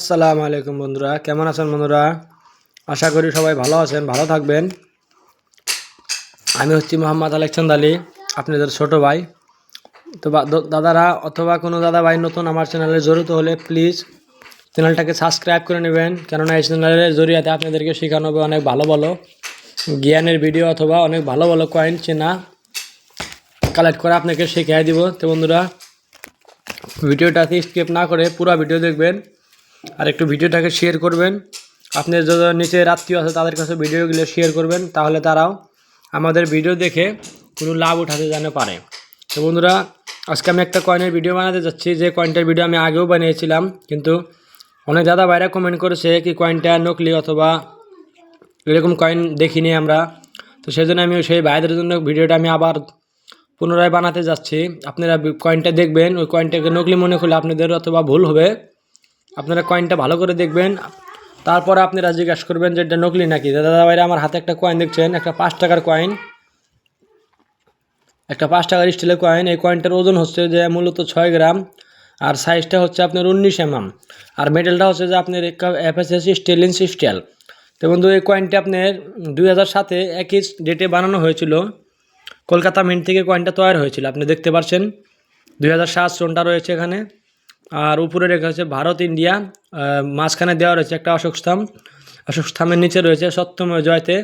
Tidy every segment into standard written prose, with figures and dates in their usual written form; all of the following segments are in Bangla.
আসসালামু আলাইকুম বন্ধুরা, কেমন আছেন বন্ধুরা? আশা করি সবাই ভালো আছেন, ভালো থাকবেন। আমি হচ্ছি মোহাম্মদ আলেকচন্দ আলী, আপনাদের ছোট ভাই। তো দাদারা অথবা কোনো দাদা ভাই নতুন আমার চ্যানেলে জড়িত হলে প্লিজ চ্যানেলটাকে সাবস্ক্রাইব করে নেবেন, কেননা এই চ্যানেলের জরিয়াতে আপনাদেরকে শেখানো হবে অনেক ভালো ভালো জ্ঞানের ভিডিও অথবা অনেক ভালো ভালো কয়েন চেনা কালেক্ট করে আপনাকে শিখিয়ে দিব। তো বন্ধুরা, ভিডিওটাতে স্কিপ না করে পুরো ভিডিও দেখবেন আর একটু ভিডিওটাকে শেয়ার করবেন। আপনার যারা নিচে আত্মীয় আছে তাদের কাছে ভিডিওগুলো শেয়ার করবেন, তাহলে তারাও আমাদের ভিডিও দেখে কোনো লাভ উঠাতে জানতে পারে। তো বন্ধুরা, আজকে আমি একটা কয়েনের ভিডিও বানাতে যাচ্ছি, যে কয়েনটার ভিডিও আমি আগেও বানিয়েছিলাম, কিন্তু অনেক দাদা ভাইরা কমেন্ট করেছে কি কয়েনটা নকলি অথবা এরকম কয়েন দেখিনি আমরা। তো সেই জন্য আমি সেই ভাইদের জন্য ভিডিওটা আমি আবার পুনরায় বানাতে যাচ্ছি। আপনারা কয়েনটা দেখবেন, ওই কয়েনটাকে নকলি মনে করলে আপনাদের অথবা ভুল হবে। আপনারা কয়েনটা ভালো করে দেখবেন, তারপরে আপনারা জিজ্ঞাসা করবেন যে এটা নকলি নাকি। দাদা ভাইরা, আমার হাতে একটা কয়েন দেখছেন, একটা 5 টাকার কয়েন, একটা 5 টাকার স্টিলের কয়েন। এই কয়েনটার ওজন হচ্ছে যে মূলত 6 গ্রাম, আর সাইজটা হচ্ছে আপনার 19 mm, আর মেটেলটা হচ্ছে যে আপনার FSC স্টেনলেস স্টিল। তো বন্ধু, এই কয়েনটা আপনার 2007-এ একই ডেটে বানানো হয়েছিল। কলকাতা মিন্ট থেকে কয়েনটা তৈরি হয়েছিল, আপনি দেখতে পাচ্ছেন 2007 সনটা রয়েছে এখানে। আর উপরে রেখা হচ্ছে ভারত ইন্ডিয়া, মাঝখানে দেওয়া রয়েছে একটা অশোক স্তম্ভ, অশোক স্তম্ভের নিচে রয়েছে সত্যময় জয়তে,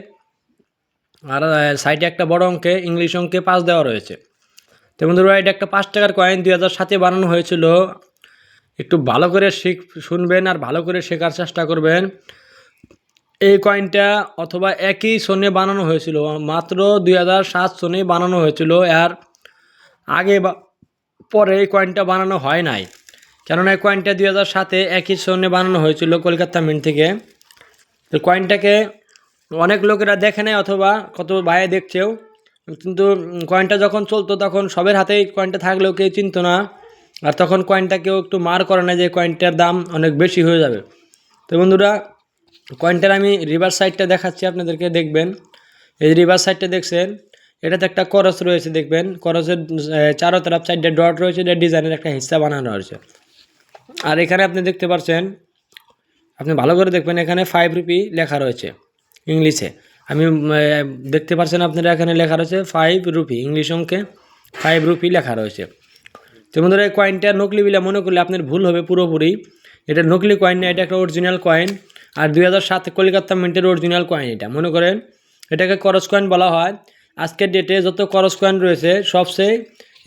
আর সাইডে একটা বড় অঙ্কে ইংলিশ অঙ্কে 5 দেওয়া রয়েছে। তো বন্ধুরা, এটা একটা 5 টাকার কয়েন, 2007-এ বানানো হয়েছিল। একটু ভালো করে শুনবেন আর ভালো করে শেখার চেষ্টা করবেন। এই কয়েনটা অথবা একই সনে বানানো হয়েছিল, মাত্র 2007 সনে বানানো হয়েছিল। আর আগে পরে এই কয়েনটা বানানো হয় নাই, কেননা এই কয়েনটা 2007-এ একই সনে বানানো হয়েছিল কলকাতা মিন্ট থেকে। তো কয়েনটাকে অনেক লোকেরা দেখে নেয় অথবা কত ভাইয়ে দেখছেও, কিন্তু কয়েনটা যখন চলতো তখন সবের হাতেই কয়েনটা থাকলেও কেউ চিনতো না। আর তখন কয়েনটা কেউ একটু মার করে না যে কয়েনটার দাম অনেক বেশি হয়ে যাবে। তো বন্ধুরা, কয়েনটার আমি রিভার্স সাইডটা দেখাচ্ছি আপনাদেরকে, দেখবেন। এই রিভার্স সাইডটা দেখছেন, এটাতে একটা করস রয়েছে, দেখবেন করসের চারো তরফ সাইডে ডট রয়েছে, এটা ডিজাইনের একটা হিস্সা বানানো রয়েছে। আর এখানে আপনি দেখতে পাচ্ছেন, আপনি ভালো করে দেখবেন, এখানে 5 রুপি লেখা রয়েছে ইংলিশে। আমি দেখতে পাচ্ছেন আপনারা, এখানে লেখা রয়েছে 5 রুপি, ইংলিশ অঙ্কে 5 রুপি লেখা রয়েছে। তো বন্ধুরা, এই কয়েনটা নকলি বলে মনে করলে আপনার ভুল হবে পুরোপুরি। এটা নকলি কয়েন না, এটা একটা অরিজিনাল কয়েন। আর 2007 কলকাতা মিন্টের অরিজিনাল কয়েন এটা, মনে করেন এটাকে করস কয়েন বলা হয়। আজকের ডেটে যত করস কয়েন রয়েছে সবচেয়ে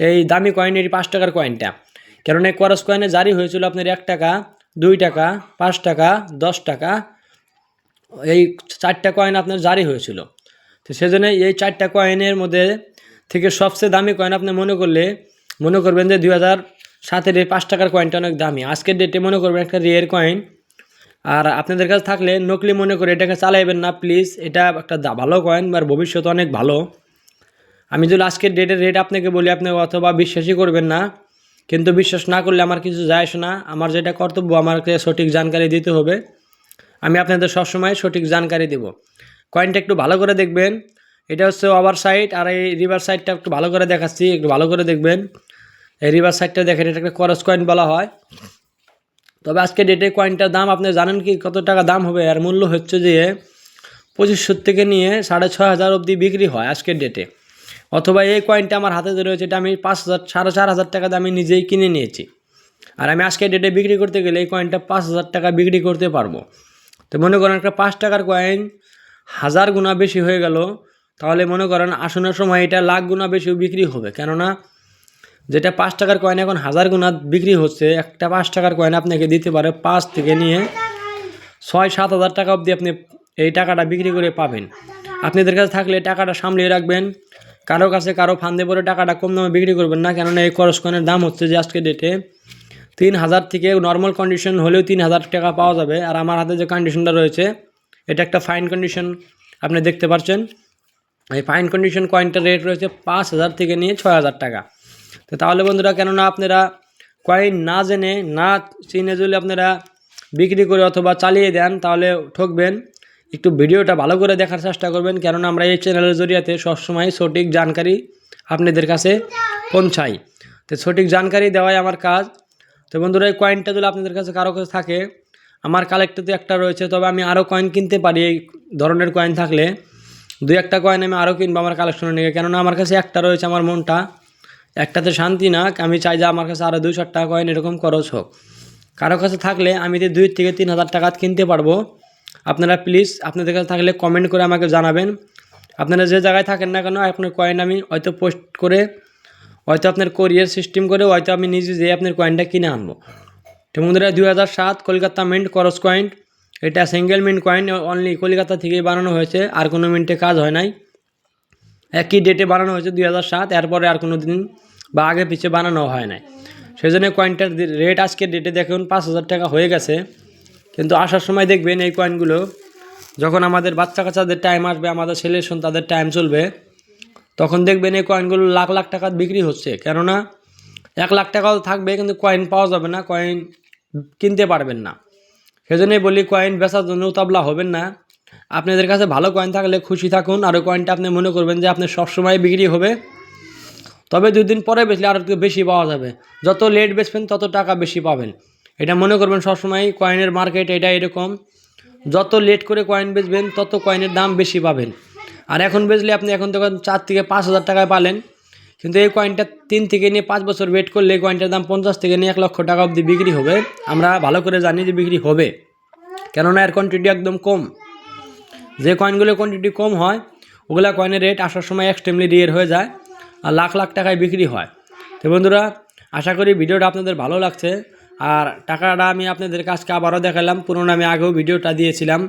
এই দামি কয়েন এই 5 টাকার কয়েনটা, কারণ এই করস কয়েনে জারি হয়েছিল আপনার 1 টাকা, 2 টাকা, 5 টাকা, 10 টাকা, এই 4টা কয়েন আপনার জারি হয়েছিল। তো সেজন্য এই 4টা কয়েনের মধ্যে থেকে সবচেয়ে দামি কয়েন আপনি মনে করবেন যে 2007-এর এই 5 টাকার কয়েনটা অনেক দামি। আজকের ডেটে মনে করবেন একটা রিয়ের কয়েন। আর আপনাদের কাছে থাকলে নকলি মনে করে এটাকে চালাইবেন না প্লিজ, এটা একটা ভালো কয়েন, আর ভবিষ্যৎ অনেক ভালো। আমি যদি আজকের ডেটের রেট আপনাকে বলি, আপনি অথবা বিশ্বাসই করবেন না, কিন্তু বিশ্বাস না করলে আমার কিছু যায় আসে না। আমার যেটা কর্তব্য, আমাকে সঠিক জানকারি দিতে হবে। আমি আপনাদের সবসময় সঠিক জানকারি দেব। কয়েনটা একটু ভালো করে দেখবেন, এটা হচ্ছে ওভার সাইড, আর এই রিভার সাইডটা একটু ভালো করে দেখাচ্ছি, একটু ভালো করে দেখবেন। এই রিভার সাইডটা দেখেন, এটা একটা করস কয়েন বলা হয়। তবে আজকে ডেটে কয়েনটার দাম আপনি জানেন কি কত টাকা দাম হবে? আর মূল্য হচ্ছে যে 2500 থেকে নিয়ে 6500 অবধি বিক্রি হয় আজকের ডেটে। অথবা এই কয়েনটা আমার হাতে ধরে রয়েছে, এটা আমি 5000 4500 টাকা দামে নিজেই কিনে নিয়েছি। আর আমি আজকের ডেটে বিক্রি করতে গেলে এই কয়েনটা 5000 টাকা বিক্রি করতে পারবো। তো মনে করেন একটা 5 টাকার কয়েন 1000 গুণা বেশি হয়ে গেল, তাহলে মনে করেন আসনের সময় এটা লাখ গুণা বেশি বিক্রি হবে। কেননা যেটা 5 টাকার কয়েন এখন 1000 গুণা বিক্রি হচ্ছে, একটা 5 টাকার কয়েন আপনাকে দিতে পারে 5 থেকে নিয়ে 6-7 হাজার টাকা অবধি আপনি এই টাকাটা বিক্রি করে পাবেন। আপনাদের কাছে থাকলে টাকাটা সামলিয়ে রাখবেন, কারো কাছে কারো ফান্দে পরে টাকাটা কম দামে বিক্রি করবেন না। কেননা এই করস কয়েনের দাম হচ্ছে যে আজকে ডেটে 3000 থেকে, নর্মাল কন্ডিশন হলেও 3000 টাকা পাওয়া যাবে। আর আমার হাতে যে কন্ডিশনটা রয়েছে এটা একটা ফাইন কন্ডিশন, আপনি দেখতে পাচ্ছেন। এই ফাইন কন্ডিশন কয়েনটার রেট রয়েছে 5000 থেকে নিয়ে 6000 টাকা। তো তাহলে বন্ধুরা, কেননা আপনারা কয়েন না জেনে না চিনে যদি আপনারা বিক্রি করে অথবা চালিয়ে দেন তাহলে ঠকবেন। একটু ভিডিওটা ভালো করে দেখার চেষ্টা করবেন, কেননা আমরা এই চ্যানেলের জরিয়াতে সবসময় সঠিক জানকারি আপনাদের কাছে পৌঁছাই। তো সঠিক জানকারি দেওয়াই আমার কাজ। তো বন্ধুরা, এই কয়েনটা যদি আপনাদের কাছে কারো কাছে থাকে, আমার কালেক্টে একটা রয়েছে, তবে আমি আরও কয়েন কিনতে পারি। এই ধরনের কয়েন থাকলে 2-1টা কয়েন আমি আরও কিনবো আমার কালেকশনে নিয়ে, কেননা আমার কাছে একটা রয়েছে, আমার মনটা একটাতে শান্তি না। আমি চাই যে আমার কাছে আরও 200 টাকা কয়েন এরকম খরচ হোক। কারো কাছে থাকলে আমি 2 থেকে 3 হাজার টাকা কিনতে পারবো। আপনারা প্লিজ আপনাদের কাছে থাকলে কমেন্ট করে আমাকে জানাবেন। আপনারা যে জায়গায় থাকেন না কেন, আপনার কয়েন আমি হয়তো পোস্ট করে, হয়তো আপনার কোরিয়ার সিস্টেম করে, হয়তো আমি নিজে যেয়ে আপনার কয়েনটা কিনে আনবো। তো বন্ধুরা, 2007 কলকাতা মিন্ট করস কয়েন, এটা single mint coin, only Kolkata থেকেই বানানো হয়েছে, আর কোনো মিন্টে কাজ হয় নাই। একই ডেটে বানানো হয়েছে 2007, এরপরে আর কোনো দিন বা আগে পিছিয়ে বানানো হয় নাই। সেই জন্য কয়েনটার রেট আজকের ডেটে দেখুন 5,000 টাকা হয়ে গেছে। কিন্তু আসার সময় দেখবেন এই কয়েনগুলো যখন আমাদের বাচ্চা কাচ্চাদের টাইম আসবে, আমাদের ছেলে সন্তানদের টাইম চলবে, তখন দেখবেন এই কয়েনগুলো লাখ লাখ টাকা বিক্রি হচ্ছে। কেননা 1 লাখ টাকাও থাকবে কিন্তু কয়েন পাওয়া যাবে না, কয়েন কিনতে পারবেন না। সেজন্যই বলি কয়েন বেচার জন্য উতাবলা হবেন না। আপনাদের কাছে ভালো কয়েন থাকলে খুশি থাকুন, আর ওই কয়েনটা আপনি মনে করবেন যে আপনি সবসময় বিক্রি হবে, তবে 2 দিন পরে বেচলে আরও একটু বেশি পাওয়া যাবে। যত লেট বেচবেন তত টাকা বেশি পাবেন, এটা মনে করবেন সবসময়। কয়েনের মার্কেট এটা এরকম, যত লেট করে কয়েন বেচবেন তত কয়েনের দাম বেশি পাবেন। আর এখন বেচলে আপনি এখন তখন 4 থেকে 5,000 টাকায় পালেন, কিন্তু এই কয়েনটা 3 থেকে নিয়ে 5 বছর ওয়েট করলে এই কয়েনটার দাম 50 থেকে নিয়ে 1 লক্ষ টাকা অবধি বিক্রি হবে। আমরা ভালো করে জানি যে বিক্রি হবে, কেননা এর কোয়ান্টিটি একদম কম। যে কয়েনগুলোর কোয়ান্টিটি কম হয় ওগুলা কয়েনের রেট আসার সময় এক্সট্রিমলি রিয়ার হয়ে যায়, আর লাখ লাখ টাকায় বিক্রি হয়। তো বন্ধুরা, আশা করি ভিডিওটা আপনাদের ভালো লাগছে। আর টাকাটা আমি আপনাদের কাছকে আবারও দেখালাম, পুরনো আমি আগেও ভিডিওটা দিয়েছিলাম।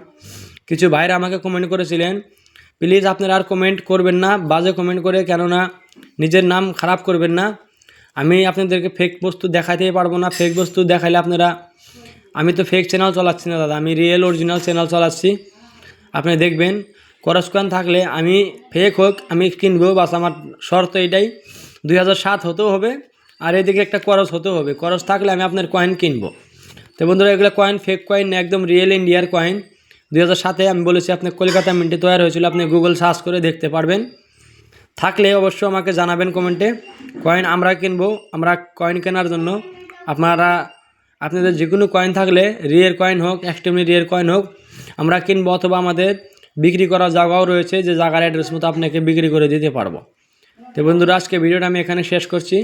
কিছু ভাইরা আমাকে কমেন্ট করেছিলেন, প্লিজ আপনারা আর কমেন্ট করবেন না বাজে কমেন্ট করে, কেননা নিজের নাম খারাপ করবেন না। আমি আপনাদেরকে ফেক বস্তু দেখাতেই পারবো না, ফেক বস্তু দেখাইলে আপনারা, আমি তো ফেক চ্যানেল চালাচ্ছি না দাদা, আমি রিয়েল অরিজিনাল চ্যানেল চালাচ্ছি। আপনি দেখবেন করস কয়েন থাকলে আমি ফেক হোক আমি কিনবো, বাস আমার শর্ত এটাই। 2007 হতেও হবে, আর এদিকে একটা করস হতেও হবে। করস থাকলে আমি আপনার কয়েন কিনবো। তো বন্ধুরা, এগুলো কয়েন ফেক কয়েন না, একদম রিয়েল ইন্ডিয়ার কয়েন। 2007-এ আমি বলেছি আপনি কলকাতা মিন্টে তৈরি হয়েছিল, আপনি গুগল সার্চ করে দেখতে পারবেন। থাকলে অবশ্যই আমাকে জানাবেন কমেন্টে। কয়েন আমরা কিনবো, আমরা কয়েন কেনার জন্য আপনাদের যে কোনো কয়েন থাকলে, রিয়ের কয়েন হোক এক্সট্রিমলি রিয়ের কয়েন হোক, আমরা কিনবো, অথবা আমাদের বিক্রি করার জায়গাও রয়েছে, যে জায়গার অ্যাড্রেস মতো আপনাকে বিক্রি করে দিতে পারবো। তো বন্ধুরা, আজকে ভিডিওটা আমি এখানে শেষ করছি।